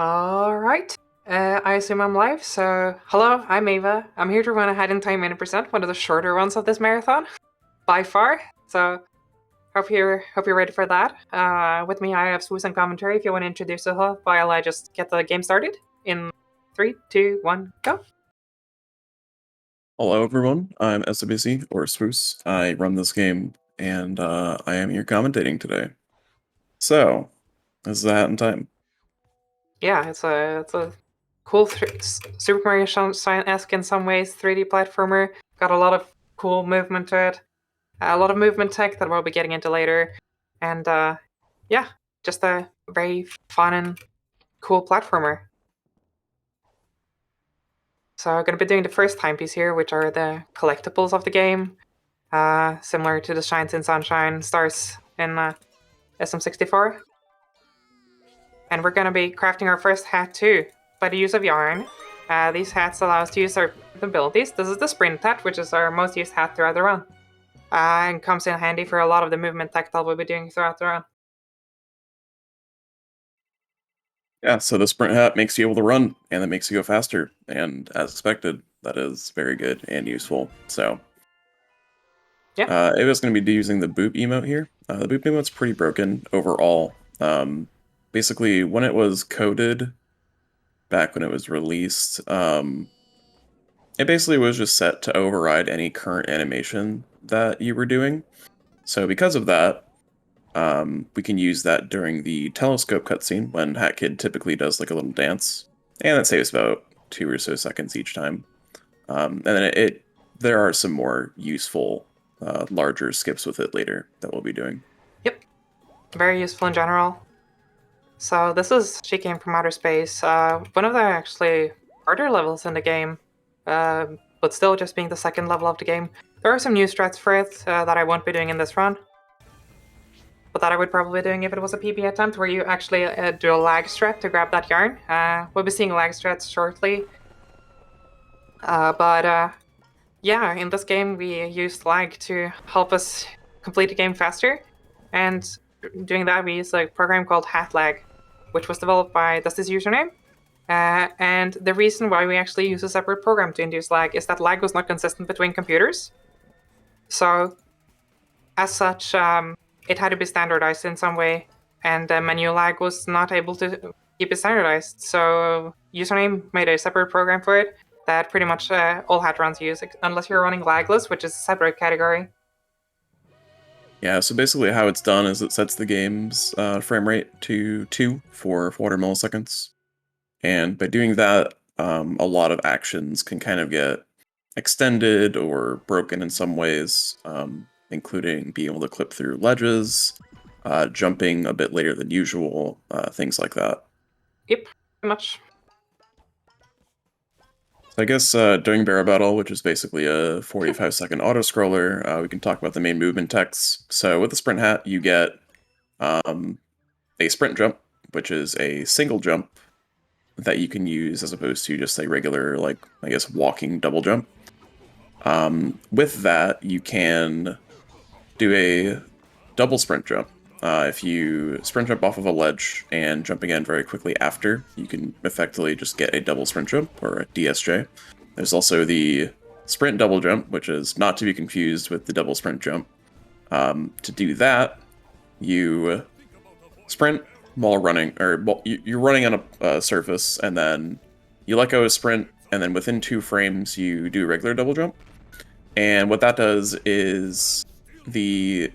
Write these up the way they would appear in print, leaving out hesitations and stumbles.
Alright. I assume I'm live, so hello, I'm Ava. I'm here to run a Hide in Time 90%, one of the shorter runs of this marathon, by far. So hope you're ready for that. With me I have Swoos and commentary if you want to introduce yourself while I just get the game started. In 3, 2, 1, go. Hello everyone, I'm SWC, or Swoos. I run this game, and I am here commentating today. So, this is a Hat in Time. Yeah, it's a cool Super Mario Sunshine-esque in some ways 3D platformer. Got a lot of cool movement to it. A lot of movement tech that we'll be getting into later. And yeah, just a very fun and cool platformer. So I'm going to be doing the first timepiece here, which are the collectibles of the game. Similar to the Shines in Sunshine stars in SM64. And we're going to be crafting our first hat too, by the use of yarn. These hats allow us to use our abilities. This is the sprint hat, which is our most used hat throughout the run. And comes in handy for a lot of the movement tech that we'll be doing throughout the run. Yeah, so the Sprint Hat makes you able to run, and it makes you go faster, and as expected, that is very good and useful. So, Yeah. Ava's going to be using the Boop emote here. The Boop emote's pretty broken overall. Basically, when it was coded, back when it was released, it basically was just set to override any current animation that you were doing. So because of that, we can use that during the telescope cutscene when Hat Kid typically does like a little dance, and that saves about 2 or so seconds each time. And then there are some more useful, larger skips with it later that we'll be doing. Yep. Very useful in general. So this is She Came from Outer Space, one of the actually harder levels in the game, but still just being the second level of the game. There are some new strats for it that I won't be doing in this run, but that I would probably be doing if it was a PB attempt where you actually do a lag strat to grab that yarn. We'll be seeing lag strats shortly, but yeah, in this game we used lag to help us complete the game faster, and doing that we use a program called HatLag, which was developed by Dusty's username. And the reason why we actually use a separate program to induce lag is that lag was not consistent between computers. So, as such, it had to be standardized in some way, and menu lag was not able to keep it standardized. So, username made a separate program for it that pretty much all hat runs use, unless you're running lagless, which is a separate category. Yeah, so basically how it's done is it sets the game's frame rate to 2 for 400 milliseconds. And by doing that, a lot of actions can kind of get extended or broken in some ways, including being able to clip through ledges, jumping a bit later than usual, things like that. Yep, pretty much. So I guess during Barra Battle, which is basically a 45-second auto-scroller, we can talk about the main movement text. So with the Sprint Hat, you get a sprint jump, which is a single jump that you can use as opposed to just a regular, like, I guess, walking double jump. With that, you can do a double sprint jump. If you sprint jump off of a ledge and jump again very quickly after, you can effectively just get a double sprint jump, or a DSJ. There's also the sprint double jump, which is not to be confused with the double sprint jump. To do that, you sprint while running, or you're running on a surface, and then you let go of sprint, and then within 2 frames you do a regular double jump. And what that does is the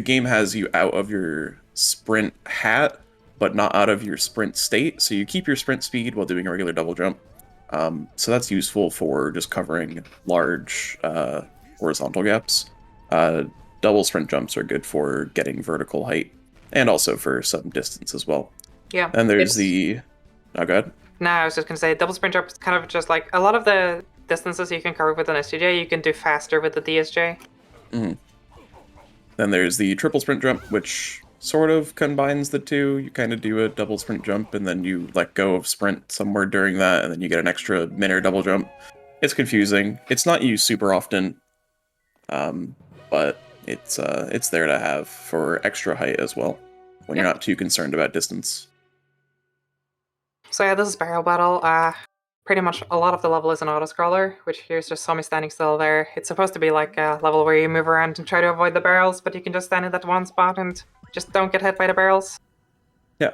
game has you out of your sprint hat, but not out of your sprint state. So you keep your sprint speed while doing a regular double jump. So that's useful for just covering large horizontal gaps. Double sprint jumps are good for getting vertical height, and also for some distance as well. Yeah. And there's the... Oh, go ahead. No, I was just going to say, double sprint jump is kind of just like a lot of the distances you can cover with an STJ, you can do faster with the DSJ. Mm-hmm. Then there's the triple sprint jump, which sort of combines the two. You kind of do a double sprint jump, and then you let go of sprint somewhere during that, and then you get an extra minor double jump. It's confusing. It's not used super often, but it's there to have for extra height as well, when you're not too concerned about distance. So yeah, this is Barrel Battle. Pretty much a lot of the level is an auto-scroller, which here's just saw me standing still there. It's supposed to be like a level where you move around and try to avoid the barrels, but you can just stand in that one spot and just don't get hit by the barrels. Yeah.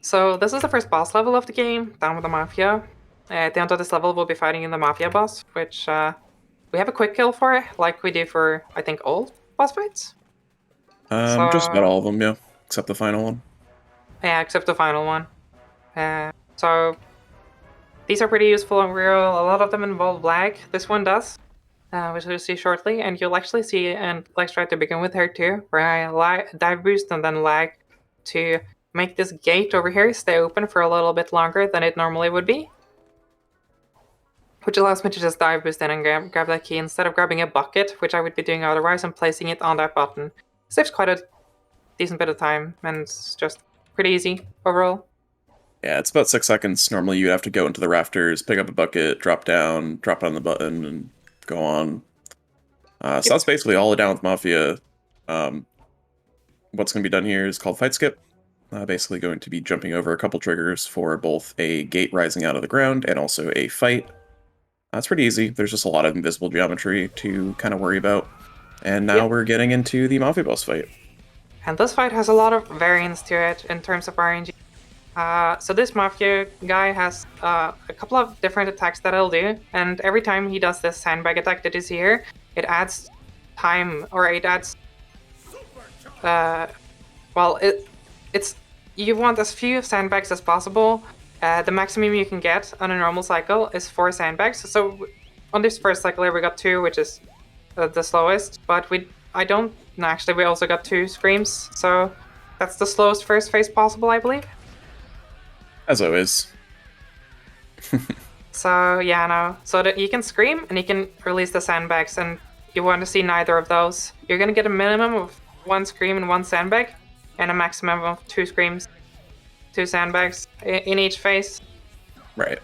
So this is the first boss level of the game, down with the Mafia. At the end of this level, we'll be fighting in the Mafia boss, which we have a quick kill for it, like we do for, I think, all boss fights. Just about So, all of them, yeah, except the final one. yeah, except the final one. So these are pretty useful and real. A lot of them involve lag. This one does, which we'll see shortly. And you'll actually see an lag strat to begin with here too, where I dive boost and then lag to make this gate over here stay open for a little bit longer than it normally would be. Which allows me to just dive boost in and grab that key instead of grabbing a bucket, which I would be doing otherwise, and placing it on that button. Saves quite a decent bit of time, and it's just pretty easy overall. Yeah, it's about 6 seconds. Normally you'd have to go into the rafters, pick up a bucket, drop down, drop it on the button, and go on. So that's basically all down with Mafia. What's going to be done here is called Fight Skip. Basically going to be jumping over a couple triggers for both a gate rising out of the ground and also a fight. It's pretty easy. There's just a lot of invisible geometry to kind of worry about. And now we're getting into the Mafia boss fight. And this fight has a lot of variance to it in terms of RNG. So this Mafia guy has a couple of different attacks that he'll do, and every time he does this sandbag attack that you see here, it adds time, or it adds... well, it's you want as few sandbags as possible. The maximum you can get on a normal cycle is 4 sandbags. So on this first cycle here we got 2, which is the slowest, but I don't... No, actually we also got 2 screams, so that's the slowest first phase possible, I believe. As always. So yeah, no. So that you can scream and you can release the sandbags, and you want to see neither of those. You're gonna get a minimum of 1 scream and 1 sandbag, and a maximum of 2 screams, 2 sandbags in each phase. Right.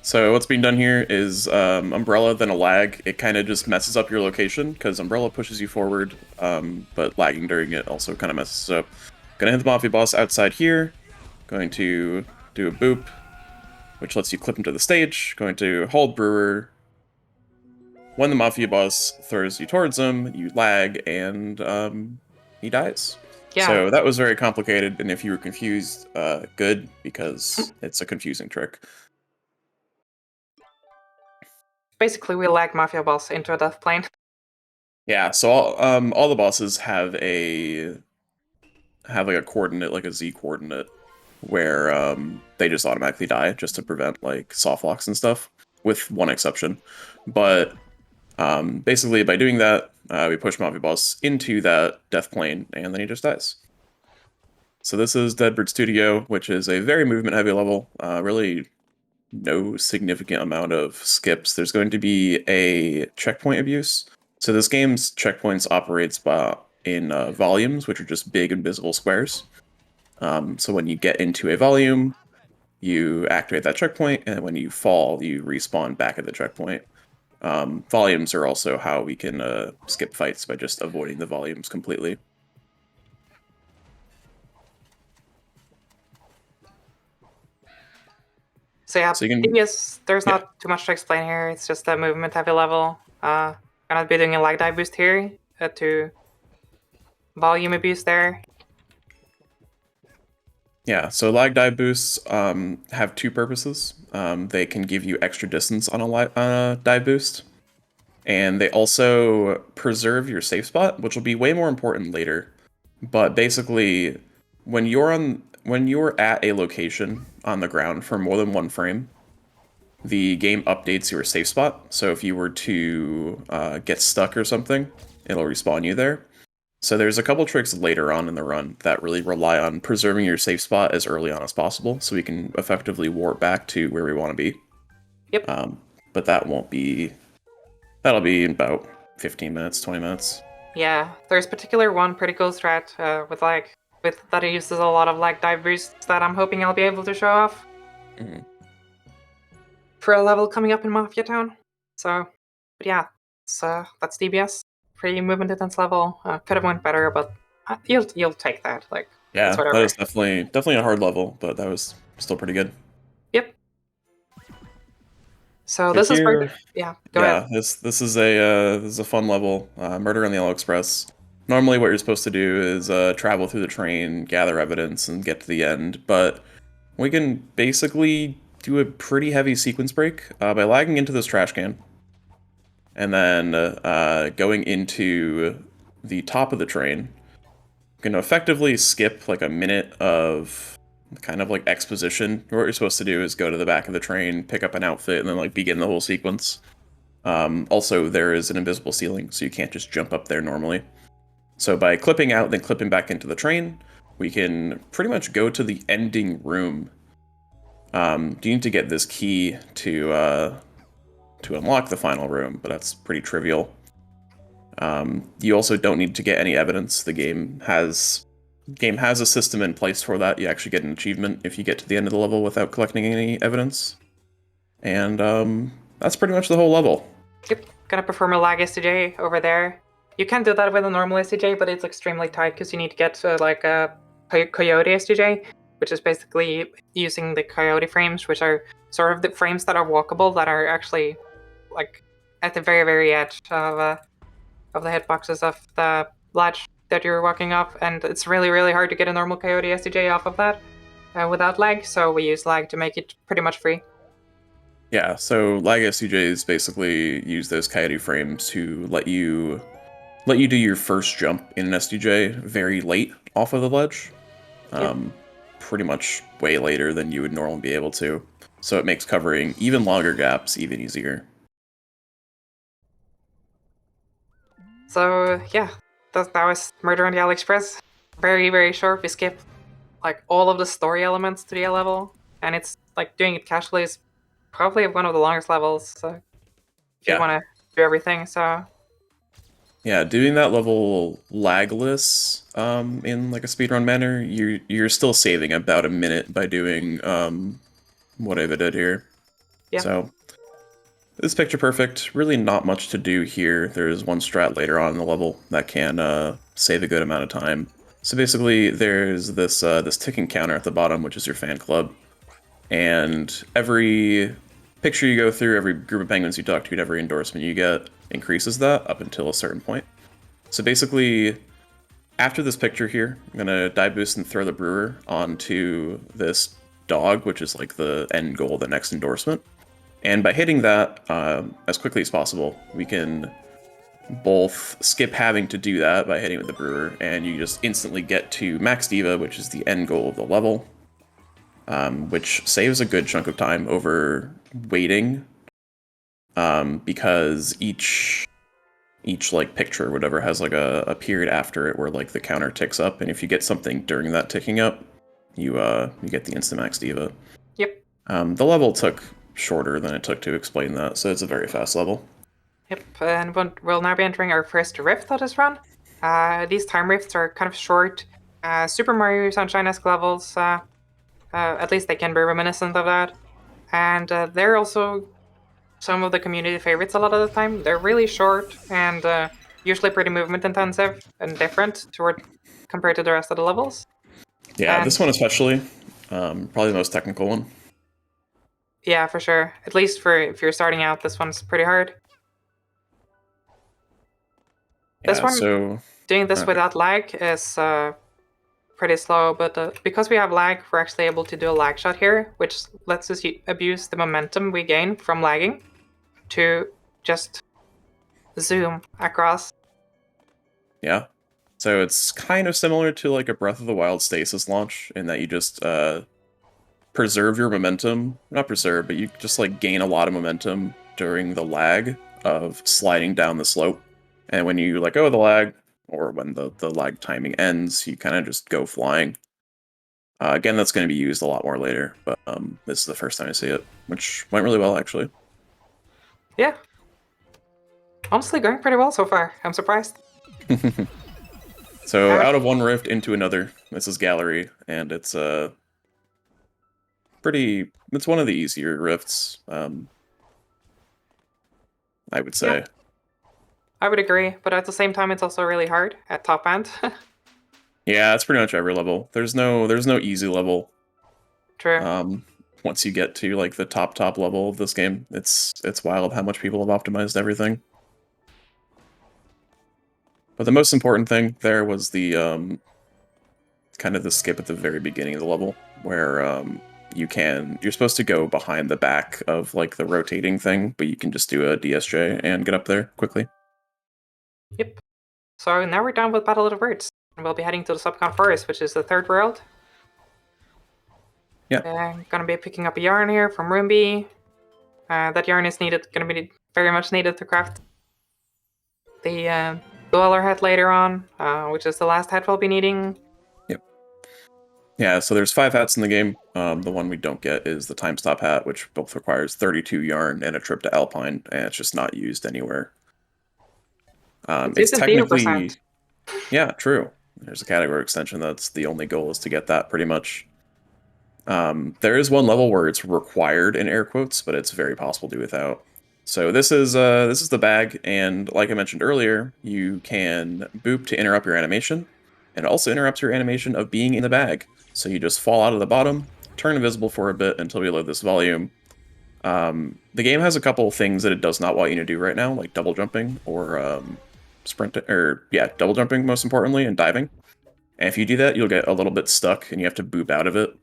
So what's being done here is Umbrella, then a lag. It kind of just messes up your location, because Umbrella pushes you forward, but lagging during it also kind of messes up. Gonna hit the Mafia boss outside here. Going to do a boop, which lets you clip him to the stage. Going to hold Brewer. When the Mafia boss throws you towards him, you lag, and he dies. Yeah. So that was very complicated, and if you were confused, good, because it's a confusing trick. Basically, we lag Mafia boss into a death plane. Yeah, so all the bosses have like a coordinate, like a Z coordinate, where they just automatically die, just to prevent like soft locks and stuff, with one exception. But basically, by doing that, we push Mafia boss into that death plane, and then he just dies. So this is Deadbird Studio, which is a very movement-heavy level. Really, no significant amount of skips. There's going to be a checkpoint abuse. So this game's checkpoints operates in volumes, which are just big invisible squares. So when you get into a volume, you activate that checkpoint, and when you fall, you respawn back at the checkpoint. Volumes are also how we can skip fights, by just avoiding the volumes completely. So yeah, So you can, yes, there's not too much to explain here. It's just a movement-heavy level. Gonna be doing a lag dive boost here to volume abuse there. Yeah, so lag dive boosts have 2 purposes. They can give you extra distance on a dive boost, and they also preserve your safe spot, which will be way more important later. But basically, when you're at a location on the ground for more than 1 frame, the game updates your safe spot. So if you were to get stuck or something, it'll respawn you there. So there's a couple tricks later on in the run that really rely on preserving your safe spot as early on as possible, so we can effectively warp back to where we want to be. Yep. But that'll be in about 15 minutes, 20 minutes. Yeah, there's particular one pretty cool strat with that it uses a lot of lag dive boosts that I'm hoping I'll be able to show off for a level coming up in Mafia Town. So, but yeah, that's DBS. Pretty movement intense level. Could have went better, but you'll take that. Like, It's Yeah, that whatever. is definitely a hard level, but that was still pretty good. Yep. So So this is where, here, yeah, go ahead. yeah, this is a fun level. Murder on the Yellow Express. Normally, what you're supposed to do is travel through the train, gather evidence, and get to the end. But we can basically do a pretty heavy sequence break by lagging into this trash can, and then going into the top of the train. You can effectively skip like a minute of kind of like exposition. What you're supposed to do is go to the back of the train, pick up an outfit, and then like begin the whole sequence. Also, there is an invisible ceiling, so you can't just jump up there normally. So by clipping out, then clipping back into the train, we can pretty much go to the ending room. You need to get this key to unlock the final room, but that's pretty trivial. You also don't need to get any evidence. The game has a system in place for that. You actually get an achievement if you get to the end of the level without collecting any evidence. And that's pretty much the whole level. Yep, gonna perform a lag STJ over there. You can do that with a normal STJ, but it's extremely tight because you need to get to like a coyote STJ, which is basically using the coyote frames, which are sort of the frames that are walkable that are actually like at the very edge of the hitboxes of the ledge that you're walking off, and it's really hard to get a normal coyote STJ off of that without lag. So we use lag to make it pretty much free. Yeah, so lag SCJs basically use those coyote frames to let you do your first jump in an SDJ very late off of the ledge. Yep. Um, Pretty much way later than you would normally be able to. So it makes covering even longer gaps even easier. So yeah, that was Murder on the AliExpress. Very short. We skip like all of the story elements to the level, and it's like doing it casually is probably one of the longest levels. So if you Yeah. want to do everything, so Yeah, doing that level lagless in like a speedrun manner, you're still saving about a minute by doing what I did here. yeah. So this is picture perfect. Really not much to do here. There's one strat later on in the level that can save a good amount of time. So basically, there's this ticking counter at the bottom, which is your fan club, and every picture you go through, every group of penguins you talk to, and every endorsement you get increases that up until a certain point. So basically, after this picture here, I'm gonna dive boost and throw the brewer onto this dog, which is like the end goal, the next endorsement. And by hitting that as quickly as possible, we can both skip having to do that by hitting with the brewer, and you just instantly get to Max Diva, which is the end goal of the level, which saves a good chunk of time over waiting, because each like picture or whatever has like a period after it where like the counter ticks up, and if you get something during that ticking up, you get the instant Max Diva. Yep. The level took shorter than it took to explain that, so it's a very fast level. Yep, and we'll now be entering our first rift of this run. These time rifts are kind of short, Super Mario Sunshine-esque levels. At least they can be reminiscent of that. And they're also some of the community favorites a lot of the time. They're really short and usually pretty movement intensive and different compared to the rest of the levels. Yeah, And this one especially, probably the most technical one. yeah, for sure. At least for if you're starting out, this one's pretty hard. This Yeah, one, so doing this okay. without lag is pretty slow, but because we have lag, we're actually able to do a lag shot here, which lets us abuse the momentum we gain from lagging to just zoom across. Yeah. So it's kind of similar to like a Breath of the Wild stasis launch in that you just preserve your momentum. Not preserve, but you just like gain a lot of momentum during the lag of sliding down the slope. And when you let go of the lag, or when the lag timing ends, you kind of just go flying. Again, that's going to be used a lot more later, but this is the first time I see it, which went really well actually. Yeah, honestly, going pretty well so far. I'm surprised. So Uh, out of one rift into another. This is gallery, and it's pretty. It's one of the easier rifts, I would yeah, say. I would agree, but at the same time, it's also really hard at top end. Yeah, it's pretty much every level. There's no easy level. True. Um, once you get to like the top level of this game, it's wild how much people have optimized everything. But the most important thing there was the kind of the skip at the very beginning of the level, where you're supposed to go behind the back of like the rotating thing, but you can just do a DSJ and get up there quickly. Yep. So now we're done with Battle of the Worlds, and we'll be heading to the Subcon Forest, which is the third world. Yeah. Gonna be picking up a yarn here from Roomby. That yarn is gonna be very much needed to craft the Dweller hat later on, which is the last hat we'll be needing. Yep. Yeah, so there's 5 hats in the game. The one we don't get is the time stop hat, which both requires 32 yarn and a trip to Alpine, and it's just not used anywhere. It's It's used in technically, 0%. yeah, true. There's a category extension that's the only goal is to get that pretty much. There is one level where it's required in air quotes, but it's very possible to do without. So this is the bag, and like I mentioned earlier, you can boop to interrupt your animation, and it also interrupts your animation of being in the bag. So you just fall out of the bottom, turn invisible for a bit until we load this volume. The game has a couple things that it does not want you to do right now, like double jumping or double jumping most importantly, and diving. And if you do that, you'll get a little bit stuck, and you have to boop out of it.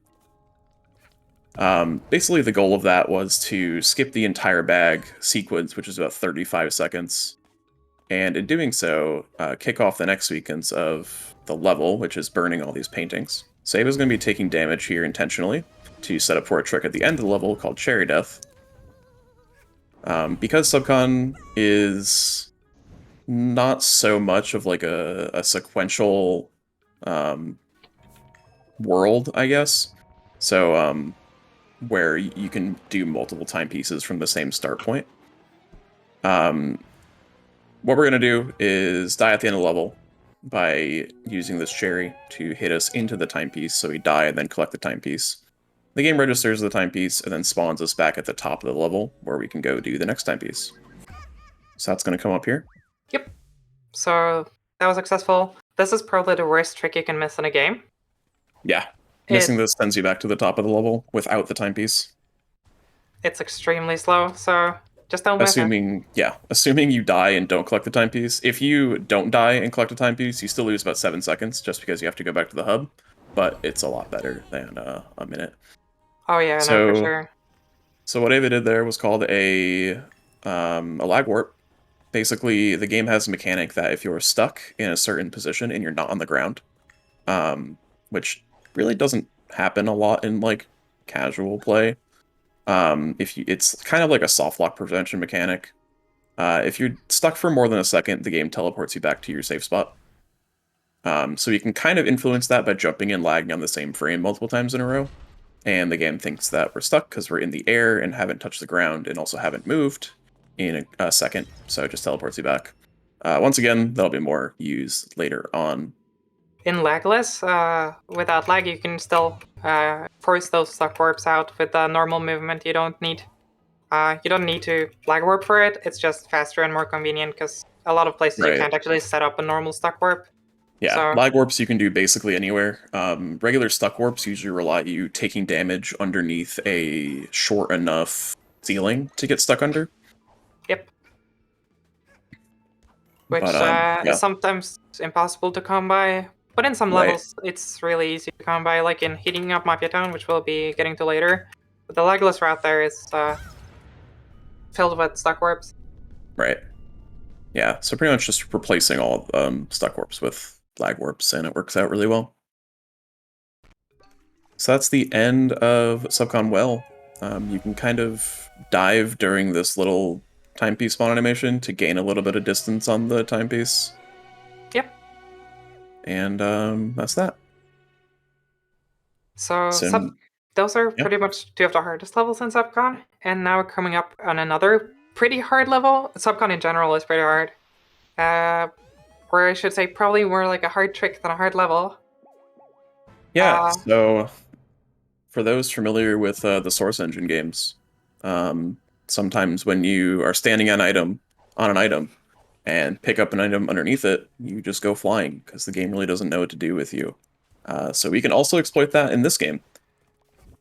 Basically, the goal of that was to skip the entire bag sequence, which is about 35 seconds, and in doing so, kick off the next sequence of the level, which is burning all these paintings. So Ava's going to be taking damage here intentionally to set up for a trick at the end of the level called Cherry Death. Because Subcon is not so much of like a sequential world, I guess. So where you can do multiple timepieces from the same start point. What we're going to do is die at the end of the level by using this cherry to hit us into the timepiece, so we die and then collect the timepiece. The game registers the timepiece and then spawns us back at the top of the level where we can go do the next timepiece. So that's going to come up here. Yep. So that was successful. This is probably the worst trick you can miss in a game. Yeah. It Missing this sends you back to the top of the level without the timepiece. it's extremely slow, so just don't miss it. Assuming you die and don't collect the timepiece. If you don't die and collect a timepiece, you still lose about 7 seconds just because you have to go back to the hub, but it's a lot better than a minute. Oh yeah, no, for So, sure. so what Ava did there was called a lag warp. Basically, the game has a mechanic that if you're stuck in a certain position and you're not on the ground, which really doesn't happen a lot in like casual play. It's kind of like a soft lock prevention mechanic. If you're stuck for more than a second, the game teleports you back to your safe spot. So you can kind of influence that by jumping and lagging on the same frame multiple times in a row. And the game thinks that we're stuck because we're in the air and haven't touched the ground and also haven't moved in a second, so it just teleports you back. Once again, that'll be more used later on. In lagless, without lag, you can still force those stuck warps out with the normal movement. You don't need to lag warp for it. It's just faster and more convenient because a lot of places you Right. can't actually set up a normal stuck warp. Yeah, So lag warps you can do basically anywhere. Regular stuck warps usually rely on you taking damage underneath a short enough ceiling to get stuck under. yep, which But is yeah, sometimes impossible to come by. But in some right, levels, it's really easy to come by, like in Heating Up Mafia Town, which we'll be getting to later. But the legless route there is filled with stuck warps. right. Yeah, so pretty much just replacing all stuck warps with lag warps, and it works out really well. So that's the end of Subcon Well. You can kind of dive during this little timepiece spawn animation to gain a little bit of distance on the timepiece. Yep. And that's that. So Sim, those are yeah. pretty much two of the hardest levels in Subcon, and now we're coming up on another pretty hard level. Subcon in general is pretty hard. Or I should say probably more like a hard trick than a hard level. Yeah, Uh, so for those familiar with the Source Engine games, sometimes when you are standing on an item, and pick up an item underneath it, you just go flying because the game really doesn't know what to do with you. So we can also exploit that in this game,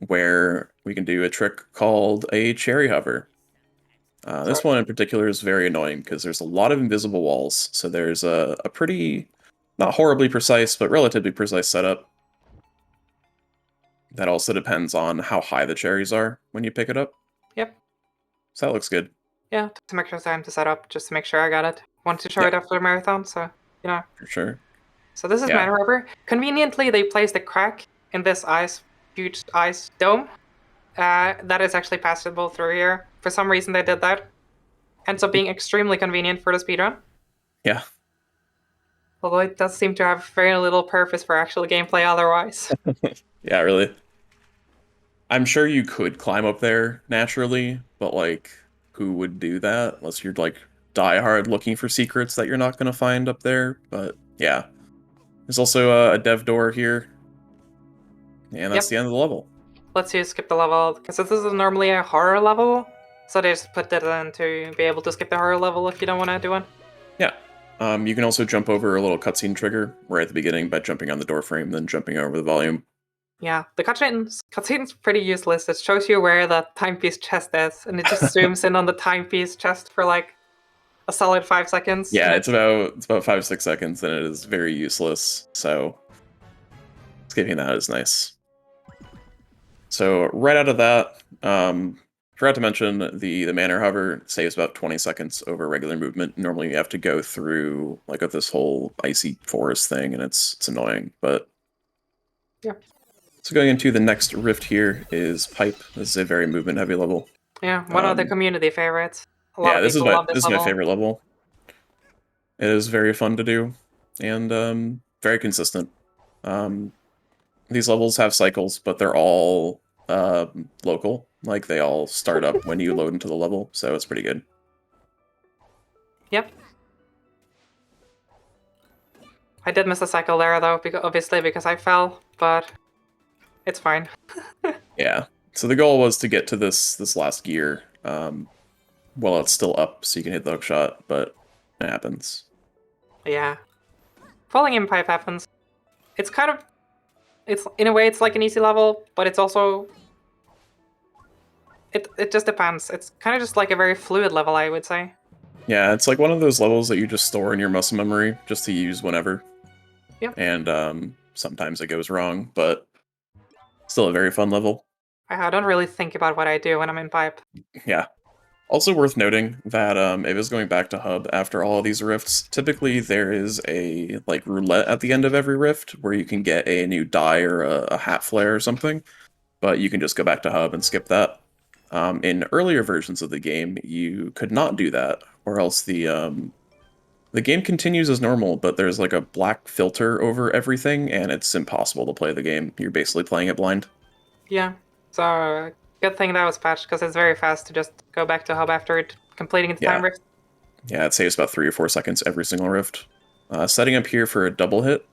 where we can do a trick called a cherry hover. This one in particular is very annoying because there's a lot of invisible walls, so there's a pretty, not horribly precise, but relatively precise setup. That also depends on how high the cherries are when you pick it up. Yep. So that looks good. Yeah, took some extra time to set up just to make sure I got it. Wanted to show it after the marathon, so, you know. For sure. So this is Yeah. Manhole River. Conveniently, they placed a crack in this huge ice dome. That is actually passable through here. For some reason, they did that. Ends up being extremely convenient for the speedrun. Yeah. Although it does seem to have very little purpose for actual gameplay otherwise. Yeah, really. I'm sure you could climb up there naturally, but like, who would do that unless you're like die hard looking for secrets that you're not going to find up there? But yeah, there's also a dev door here, and that's the end of the level. Let's you skip the level because this is normally a horror level, so they just put that in to be able to skip the horror level if you don't want to do one. Yeah. You can also jump over a little cutscene trigger right at the beginning by jumping on the door frame, then jumping over the volume. Yeah, the cutscene's pretty useless. It shows you where the timepiece chest is, and it just zooms in on the timepiece chest for like a solid 5 seconds. Yeah, it's about 5-6 seconds, and it is very useless. So skipping that is nice. So right out of that, forgot to mention the manor hover saves about 20 seconds over regular movement. Normally you have to go through like this whole icy forest thing, and it's annoying. But yeah. So going into the next rift here is Pipe. This is a very movement heavy level. Yeah, one of the community favorites. A lot of people love this is level. my favorite level. It is very fun to do, and very consistent. These levels have cycles, but they're all local. Like, they all start up when you load into the level, so it's pretty good. Yep. I did miss a cycle there, though, obviously because I fell, but it's fine. Yeah. So the goal was to get to this last gear while it's still up, so you can hit the hook shot, but it happens. Yeah. Falling in pipe happens. It's kind of... It's in a way, it's like an easy level, but it's also... It just depends. It's kind of just like a very fluid level, I would say. Yeah, it's like one of those levels that you just store in your muscle memory just to use whenever. Yep. And sometimes it goes wrong, but still a very fun level. I don't really think about what I do when I'm in pipe. Yeah. Also worth noting that if it's going back to hub after all of these rifts, typically there is a like roulette at the end of every rift where you can get a new die or a hat flare or something, but you can just go back to hub and skip that. In earlier versions of the game, you could not do that, or else the game continues as normal, but there's like a black filter over everything, and it's impossible to play the game. You're basically playing it blind. Yeah, so good thing that was patched, because it's very fast to just go back to hub after it completing the time rift. Yeah, it saves about 3 or 4 seconds every single rift. Setting up here for a double hit,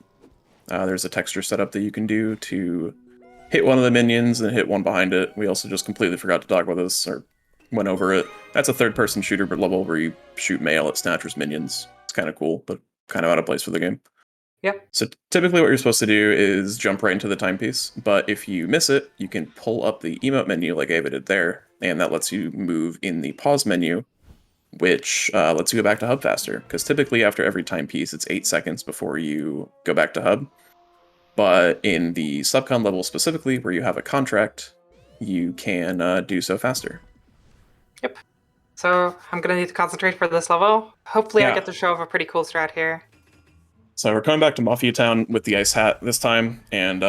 there's a texture setup that you can do to hit one of the minions and hit one behind it. We also just completely forgot to talk about this, or went over it. That's a third-person shooter level where you shoot melee at Snatcher's minions. It's kind of cool, but kind of out of place for the game. Yep. So typically what you're supposed to do is jump right into the timepiece, but if you miss it, you can pull up the emote menu like Ava did there, and that lets you move in the pause menu, which lets you go back to hub faster, because typically after every timepiece, it's 8 seconds before you go back to hub. But in the subcon level specifically, where you have a contract, you can do so faster. Yep. So I'm going to need to concentrate for this level. Hopefully I get to show off a pretty cool strat here. So we're coming back to Mafia Town with the ice hat this time, and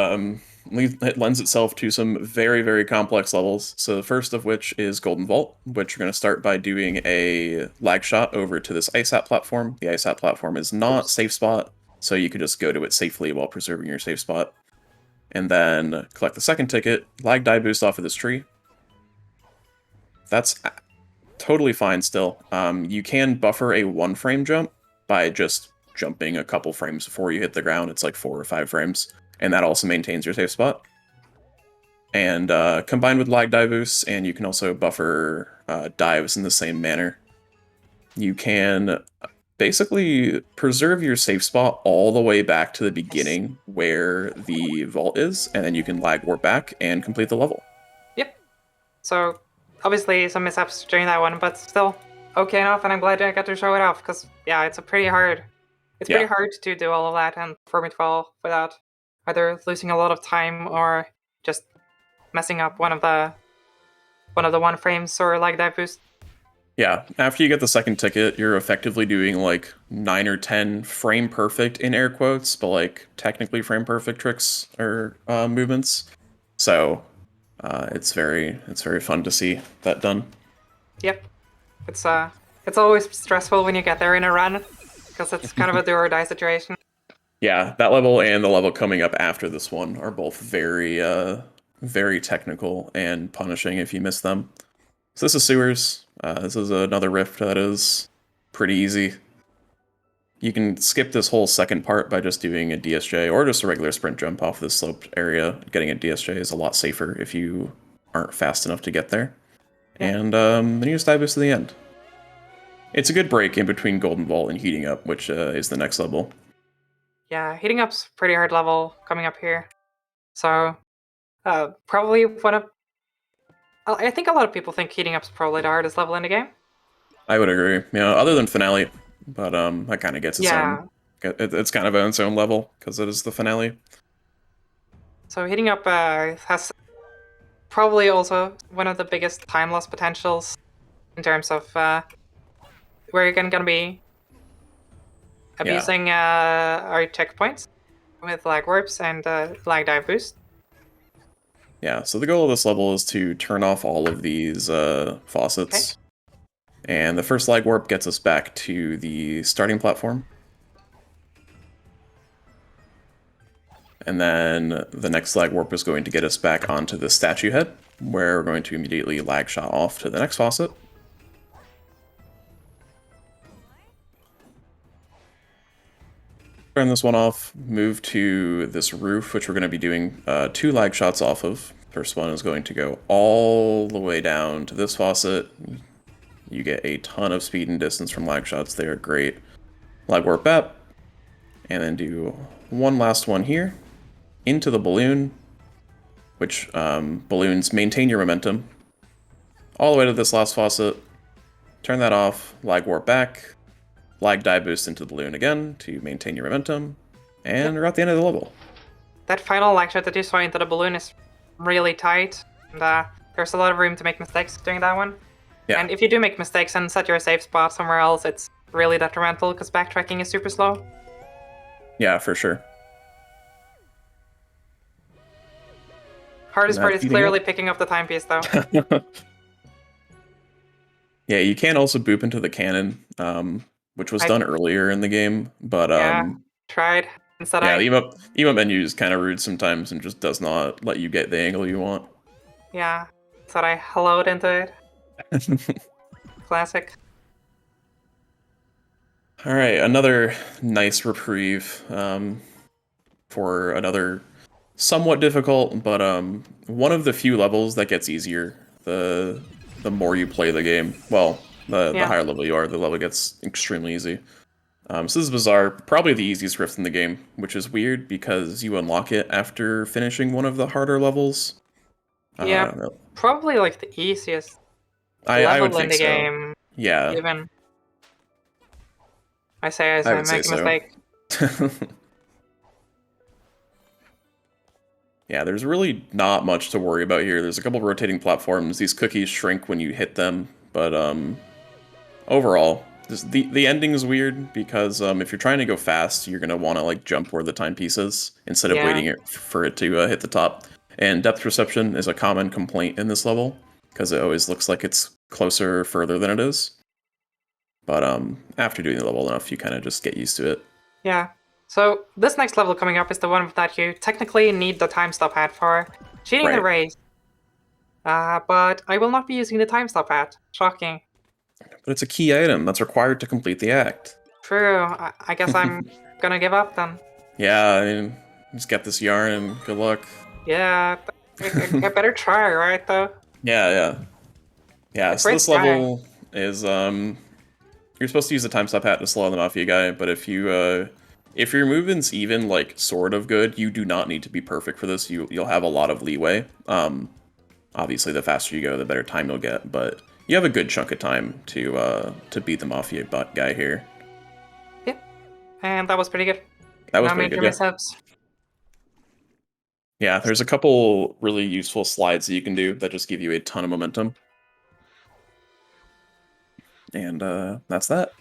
it lends itself to some very, very complex levels. So the first of which is Golden Vault, which we're going to start by doing a lag shot over to this ice hat platform. The ice hat platform is not safe spot, so you could just go to it safely while preserving your safe spot. And then collect the second ticket, lag die boost off of this tree. That's totally fine still. You can buffer a 1-frame jump by just jumping a couple frames before you hit the ground. It's like 4 or 5 frames, and that also maintains your safe spot. And combined with lag dive boosts, and you can also buffer dives in the same manner. You can Basically, preserve your safe spot all the way back to the Nice. beginning where the vault is, and then you can lag warp back and complete the level. Yep. So obviously some mishaps during that one, but still okay enough, and I'm glad I got to show it off because yeah, it's pretty hard. It's pretty Yeah, hard to do all of that and perform it well without either losing a lot of time or just messing up one frames or like that boost. yeah. After you get the second ticket, you're effectively doing like 9 or 10 frame perfect in air quotes, but like technically frame perfect tricks or movements. So it's very fun to see that done. Yep. It's always stressful when you get there in a run because it's kind of a do or die situation. Yeah, that level and the level coming up after this one are both very technical and punishing if you miss them. So this is sewers. This is another rift that is pretty easy. You can skip this whole second part by just doing a DSJ or just a regular sprint jump off this sloped area. Getting a DSJ is a lot safer if you aren't fast enough to get there. Yeah. And then you just dive boost to the end. It's a good break in between Golden Vault and Heating Up, which is the next level. Yeah, heating up's pretty hard level coming up here. So probably one of I think a lot of people think heating up's probably the hardest level in the game. I would agree. You know, other than Finale, but that kind of gets its own. Yeah. It's kind of its own level because it is the finale. So heating up has probably also one of the biggest time loss potentials in terms of where you're gonna be Yeah, abusing our checkpoints with lag warps and lag dive boost. yeah. So the goal of this level is to turn off all of these Okay. faucets, and the first lag warp gets us back to the starting platform. And then the next lag warp is going to get us back onto the statue head, where we're going to immediately lag shot off to the next faucet. Turn this one off, move to this roof, which we're going to be doing 2 lag shots off of. First one is going to go all the way down to this faucet. You get a ton of speed and distance from lag shots. They are great. Lag warp up, and then do one last one here into the balloon, which balloons maintain your momentum all the way to this last faucet. Turn that off, lag warp back, lag dive boost into the balloon again to maintain your momentum, and we're at the end of the level. That final lag shot that you saw into the balloon is really tight, and there's a lot of room to make mistakes during that one. Yeah, And if you do make mistakes and set your safe spot somewhere else, it's really detrimental because backtracking is super slow. yeah, for sure. Hardest part That's is heating clearly up. picking up the timepiece though. Yeah, you can also boop into the cannon, which was I done earlier in the game, but yeah, tried. Instead yeah, I the emote menu is kind of rude sometimes and just does not let you get the angle you want. yeah. Instead I helloed into it. Classic. All right, another nice reprieve for another somewhat difficult, but one of the few levels that gets easier the more you play the game. Well, the Yeah. higher level you are, the level gets extremely easy. So this is bizarre, probably the easiest rift in the game, which is weird because you unlock it after finishing one of the harder levels. Yeah. Uh, Probably like the easiest I would level in think the so. game, Yeah, even. I say as I I would say make a so. mistake. Yeah, there's really not much to worry about here. There's a couple rotating platforms. These cookies shrink when you hit them, but overall, the ending is weird because if you're trying to go fast, you're gonna want to like jump where the timepiece is instead of Yeah. waiting for it to hit the top. And depth perception is a common complaint in this level because it always looks like it's closer or further than it is. But after doing the level enough, you kind of just get used to it. Yeah. So this next level coming up is the one that you technically need the time stop hat for. Cheating the Right. race. But I will not be using the time stop hat. Shocking. But it's a key item that's required to complete the act. True. I guess I'm gonna give up then. Yeah, I mean, just get this yarn and good luck. Yeah. I better try, right though? Yeah, yeah. Yeah, so Great this trying. level is you're supposed to use the time stop hat to slow the Mafia guy, but if your movement's even like sort of good, you do not need to be perfect for this. You'll have a lot of leeway. Obviously, the faster you go, the better time you'll get, but you have a good chunk of time to beat the Mafia butt guy here. Yeah, and that was pretty good. That was No pretty major good, yeah. mishaps. Yeah, there's a couple really useful slides that you can do that just give you a ton of momentum. And that's that.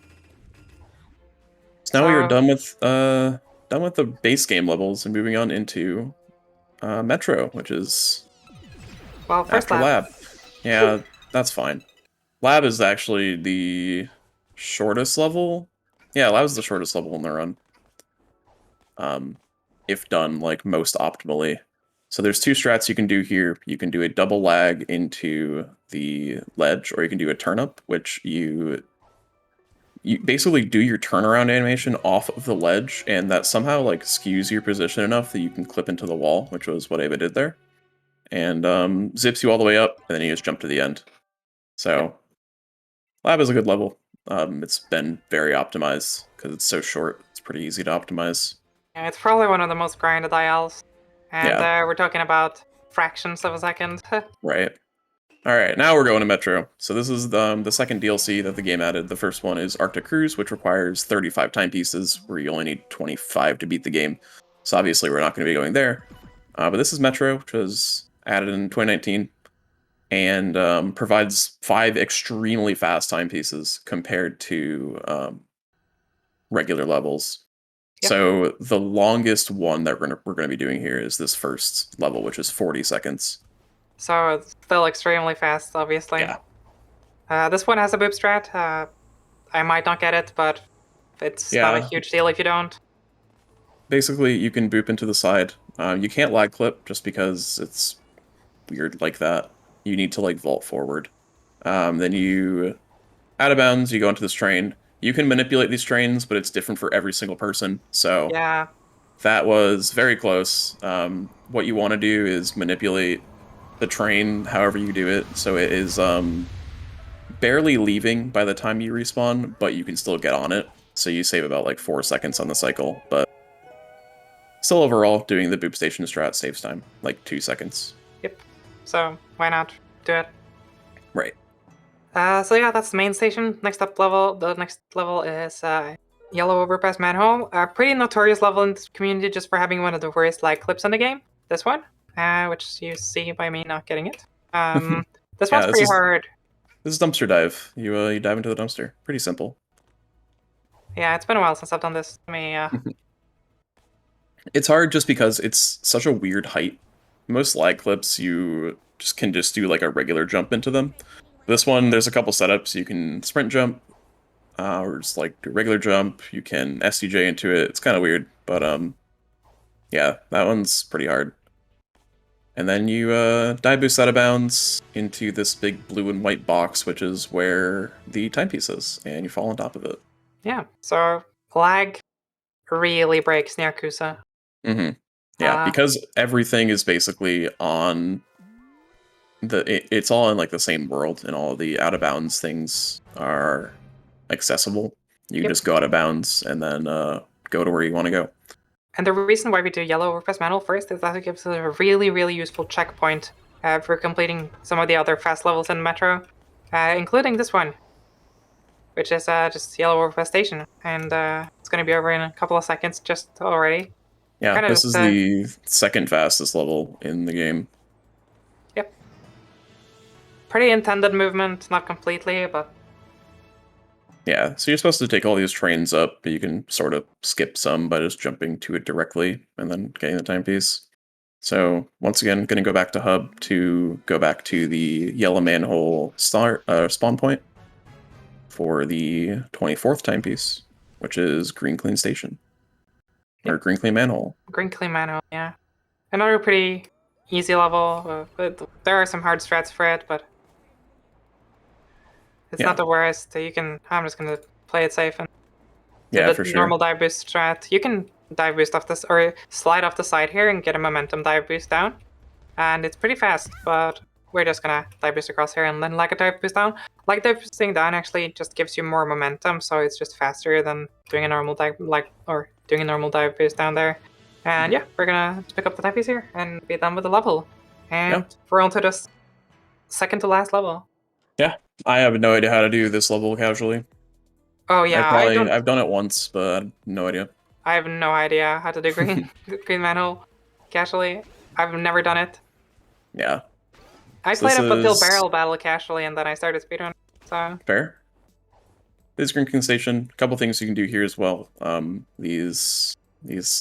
So now we are So, done with the base game levels and moving on into Metro, which is well, first after lap. Lab. Yeah, that's fine. Lab is actually the shortest level. Yeah, Lab is the shortest level in the run. If done like most optimally. So there's two strats you can do here. You can do a double lag into the ledge, or you can do a turnip, which you basically do your turnaround animation off of the ledge, and that somehow like skews your position enough that you can clip into the wall, which was what Ava did there, and zips you all the way up, and then you just jump to the end. So Lab is a good level. It's been very optimized because it's so short. It's pretty easy to optimize. Yeah, it's probably one of the most grinded ILs. And Yeah, we're talking about fractions of a second. right. All right, now we're going to Metro. So this is the second DLC that the game added. The first one is Arctic Cruise, which requires 35 timepieces, where you only need 25 to beat the game. So obviously we're not going to be going there. But this is Metro, which was added in 2019, and provides 5 extremely fast timepieces compared to regular levels. Yep. So the longest one that we're gonna be doing here is this first level, which is 40 seconds. So it's still extremely fast, obviously. Yeah. This one has a boop strat. I might not get it, but it's not a Yeah. huge deal if you don't. Basically, you can boop into the side. You can't lag clip just because it's weird like that. You need to like vault forward. Then you out of bounds. You go into this train. You can manipulate these trains, but it's different for every single person. So Yeah. that was very close. What you want to do is manipulate the train however you do it, so it is barely leaving by the time you respawn, but you can still get on it. So you save about like 4 seconds on the cycle, but still overall, doing the boop station strat saves time, like 2 seconds. Yep. So why not do it? Right. So yeah, that's the main station. Next level is Yellow Overpriced Manhole. A pretty notorious level in this community just for having one of the worst lag clips in the game. This one, which you see by me not getting it. This Yeah, one's pretty hard. This is dumpster dive. You dive into the dumpster. Pretty simple. Yeah, it's been a while since I've done this. Let me. It's hard just because it's such a weird height. Most lag clips, you can just do like a regular jump into them. This one, there's a couple setups. You can sprint jump, or just like do a regular jump. You can SDJ into it. It's kind of weird, but yeah, that one's pretty hard. And then you dive boost out of bounds into this big blue and white box, which is where the timepiece is, and you fall on top of it. Yeah, so lag really breaks Yakuza. Mm-hmm. Yeah, because everything is basically on it's all in like the same world, and all of the out of bounds things are accessible. You Yep. just go out of bounds and then go to where you want to go. And the reason why we do Yellow Overpriced Manhole first is that it gives us a really, really useful checkpoint for completing some of the other fast levels in Metro, including this one, which is just Yellow Overpriced Station. And it's going to be over in a couple of seconds just already. Yeah, this is the second fastest level in the game. Yep. Pretty intended movement, not completely, but... Yeah, so you're supposed to take all these trains up, but you can sort of skip some by just jumping to it directly and then getting the timepiece. So once again, going to go back to hub to go back to the yellow manhole spawn point for the 24th timepiece, which is Green Clean Station. Or Green Clean Manhole. Green Clean Manhole, yeah. Another pretty easy level. There are some hard strats for it, but it's not the worst. I'm just gonna play it safe and do the normal dive boost strat. You can dive boost off this or slide off the side here and get a momentum dive boost down, and it's pretty fast. But we're just gonna dive boost across here and then like a dive boost down. Like dive boosting down actually just gives you more momentum, so it's just faster than doing a normal dive doing a normal dive boost down there. And yeah, we're gonna pick up the dive boost here and be done with the level. And we're on to the second to last level. Yeah, I have no idea how to do this level casually. Oh yeah, I've done it once, but I have no idea. I have no idea how to do green manhole casually. I've never done it. Yeah. I So played this up until is barrel battle casually, and then I started speedrun. So fair. This Green Station. A couple things you can do here as well. These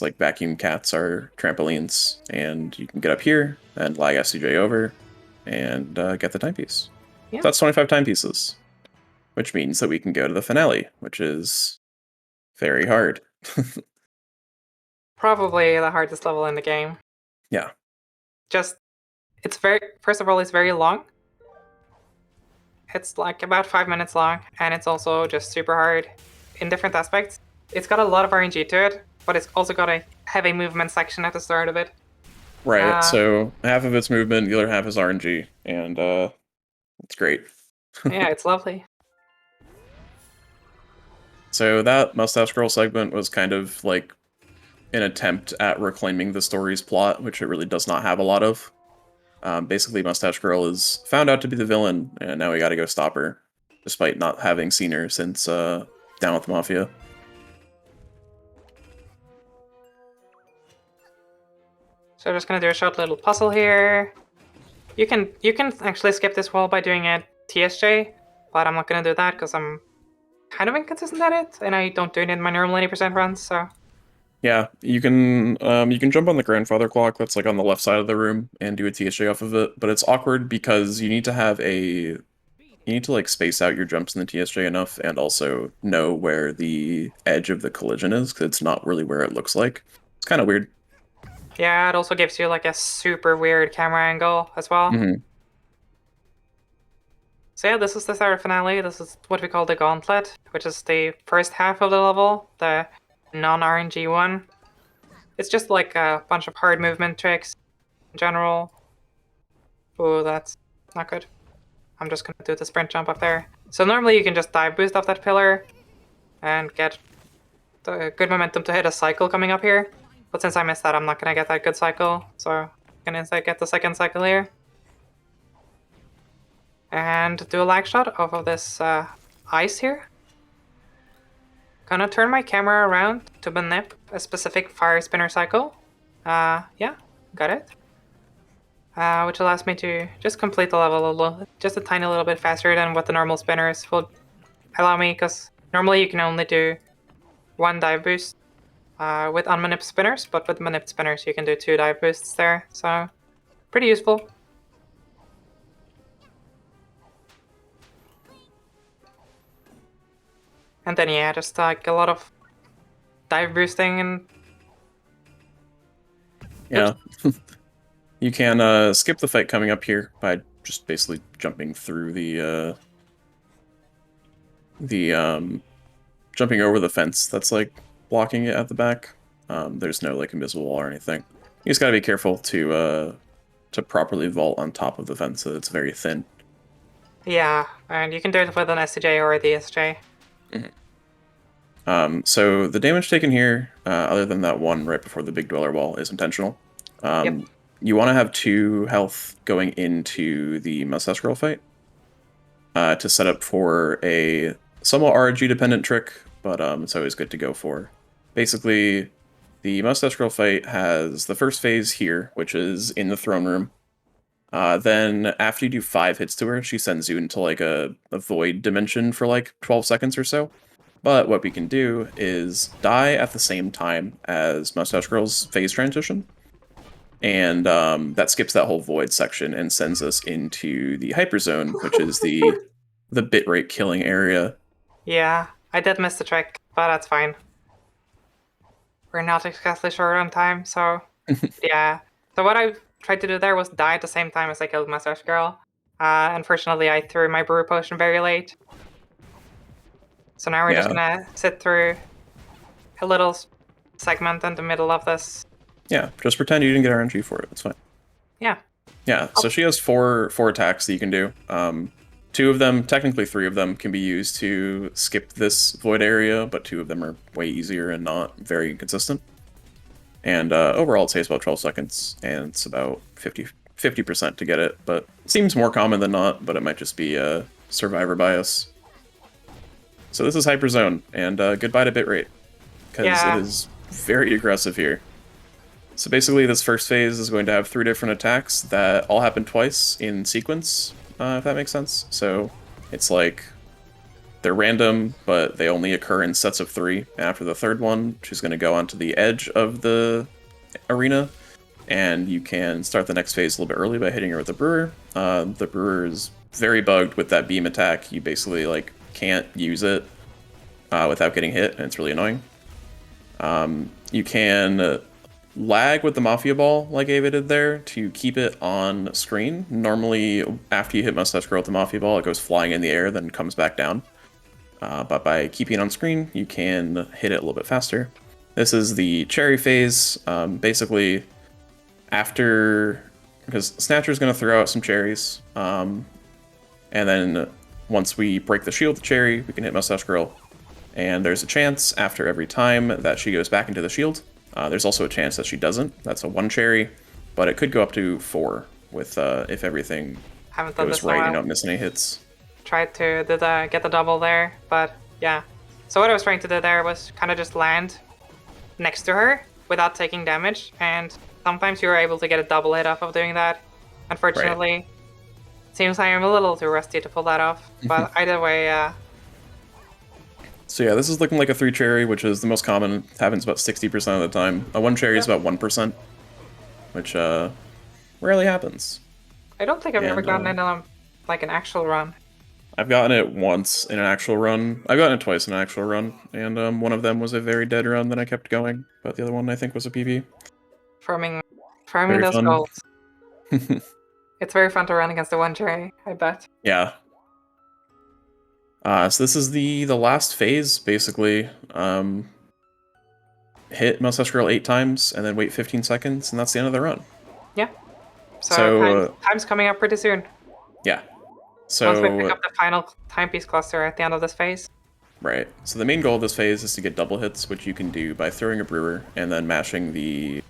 like vacuum cats are trampolines, and you can get up here and lag SCJ over, and get the timepiece. yeah, So that's 25 timepieces, which means that we can go to the finale, which is very hard. probably the hardest level in the game. Yeah. Just, it's very, first of all, it's very long. It's like about 5 minutes long, and it's also just super hard in different aspects. It's got a lot of RNG to it, but it's also got a heavy movement section at the start of it. Right, so half of it's movement, the other half is RNG, and it's great. Yeah, it's lovely. So that Mustache Girl segment was kind of like an attempt at reclaiming the story's plot, which it really does not have a lot of. Basically, Mustache Girl is found out to be the villain, and now we gotta go stop her, despite not having seen her since Down with the Mafia. So I'm just gonna do a short little puzzle here. You can actually skip this wall by doing a TSJ, but I'm not gonna do that because I'm kind of inconsistent at it, and I don't do it in my normal 80% runs, so... Yeah, you can jump on the grandfather clock that's like on the left side of the room and do a TSJ off of it, but it's awkward because you need to like space out your jumps in the TSJ enough and also know where the edge of the collision is, because it's not really where it looks like. It's kind of weird. Yeah, it also gives you like a super weird camera angle as well. Mm-hmm. So yeah, this is the third finale. This is what we call the Gauntlet, which is the first half of the level, the non-RNG one. It's just like a bunch of hard movement tricks in general. Oh, that's not good. I'm just gonna do the sprint jump up there. So normally you can just dive boost off that pillar and get the good momentum to hit a cycle coming up here. But since I missed that, I'm not gonna get that good cycle. So I'm gonna instead get the second cycle here. And do a lag shot off of this ice here. Gonna turn my camera around to manip a specific fire spinner cycle. Yeah, got it. Which allows me to just complete the level just a tiny little bit faster than what the normal spinners will allow me, because normally you can only do one dive boost with unmanip spinners, but with manip spinners you can do 2 dive boosts there, so pretty useful. And then yeah, just like a lot of dive boosting and... Yeah. You can skip the fight coming up here by just basically jumping through jumping over the fence that's like blocking it at the back. There's no like invisible wall or anything. You just gotta be careful to properly vault on top of the fence so it's very thin. Yeah, and you can do it with an SCJ or a DSJ. Mm-hmm. So the damage taken here, other than that one right before the big dweller wall, is intentional. Yep. You want to have 2 health going into the Mustache Girl fight to set up for a somewhat RNG dependent trick, but it's always good to go for. Basically, the Mustache Girl fight has the first phase here, which is in the throne room. Then after you do 5 hits to her, she sends you into like a void dimension for like 12 seconds or so. But what we can do is die at the same time as Mustache Girl's phase transition. And that skips that whole void section and sends us into the hyperzone, which is the bitrate killing area. Yeah, I did miss the trick, but that's fine. We're not exactly short on time, so yeah. So what I tried to do there was die at the same time as I killed Mustache Girl. Unfortunately, I threw my brew potion very late. So now we're just gonna sit through a little segment in the middle of this. Yeah, just pretend you didn't get RNG for it. It's fine. Yeah, Yeah, so she has four attacks that you can do. Two of them, technically three of them, can be used to skip this void area, but two of them are way easier and not very inconsistent. And overall, it takes about 12 seconds, and it's about 50% to get it. But it seems more common than not, but it might just be survivor bias. So this is Hyperzone, and goodbye to bitrate, because it is very aggressive here. So basically, this first phase is going to have 3 different attacks that all happen twice in sequence, if that makes sense. So it's like they're random, but they only occur in sets of 3. And after the third one, she's going to go onto the edge of the arena, and you can start the next phase a little bit early by hitting her with the brewer. The brewer is very bugged with that beam attack. You basically like can't use it without getting hit, and it's really annoying. You can lag with the Mafia ball like Ava did there to keep it on screen. Normally, after you hit Mustache Girl with the Mafia ball, it goes flying in the air, then comes back down. But by keeping it on screen, you can hit it a little bit faster. This is the cherry phase. Basically, because Snatcher's going to throw out some cherries, and then once we break the shield with the cherry, we can hit Mustache Girl. And there's a chance after every time that she goes back into the shield. There's also a chance that she doesn't. That's a 1 cherry, but it could go up to 4 with if everything goes right and you don't miss any hits. Tried to get the double there, but yeah. So what I was trying to do there was kind of just land next to her without taking damage, and sometimes you were able to get a double hit off of doing that. Unfortunately, it seems I am a little too rusty to pull that off, but either way, So yeah, this is looking like a 3 cherry, which is the most common. It happens about 60% of the time. A 1 cherry is about 1%, which rarely happens. I don't think I've ever gotten it on like an actual run. I've gotten it once in an actual run. I've gotten it twice in an actual run, and one of them was a very dead run that I kept going, but the other one I think was a PB. Farming those goals. It's very fun to run against the 1 cherry, I bet. Yeah. So this is the last phase, basically. Hit Mustache Girl 8 times, and then wait 15 seconds, and that's the end of the run. Yeah. So time's coming up pretty soon. Yeah. So once we pick up the final timepiece cluster at the end of this phase. Right. So the main goal of this phase is to get double hits, which you can do by throwing a brewer and then mashing the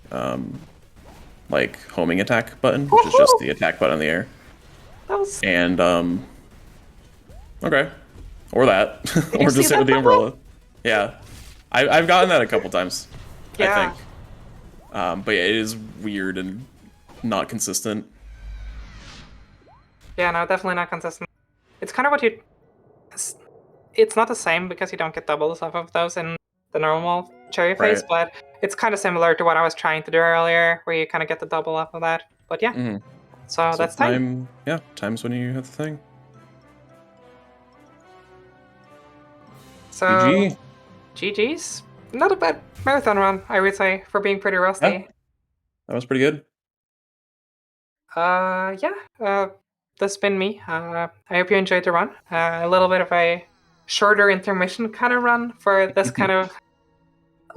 like homing attack button, which is just the attack button in the air. And okay. Or that. Or just hit with the umbrella. Yeah. I've gotten that a couple times. Yeah. I think. But yeah, it is weird and not consistent. Yeah, no, definitely not consistent. It's kind of what you... It's not the same because you don't get doubles off of those in the normal cherry phase, but it's kind of similar to what I was trying to do earlier, where you kind of get the double off of that. But yeah, so that's time. Yeah, time's when you have the thing. So, GG. GG's. Not a bad marathon run, I would say, for being pretty rusty. Yeah, that was pretty good. That's been me. I hope you enjoyed the run. A little bit of a shorter intermission kind of run for this kind of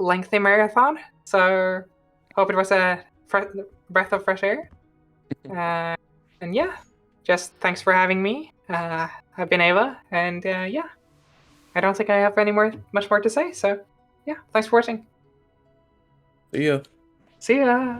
lengthy marathon. So, hope it was a breath of fresh air. And yeah, just thanks for having me. I've been Ava, and yeah, I don't think I have much more to say. So, yeah, thanks for watching. See ya. See ya.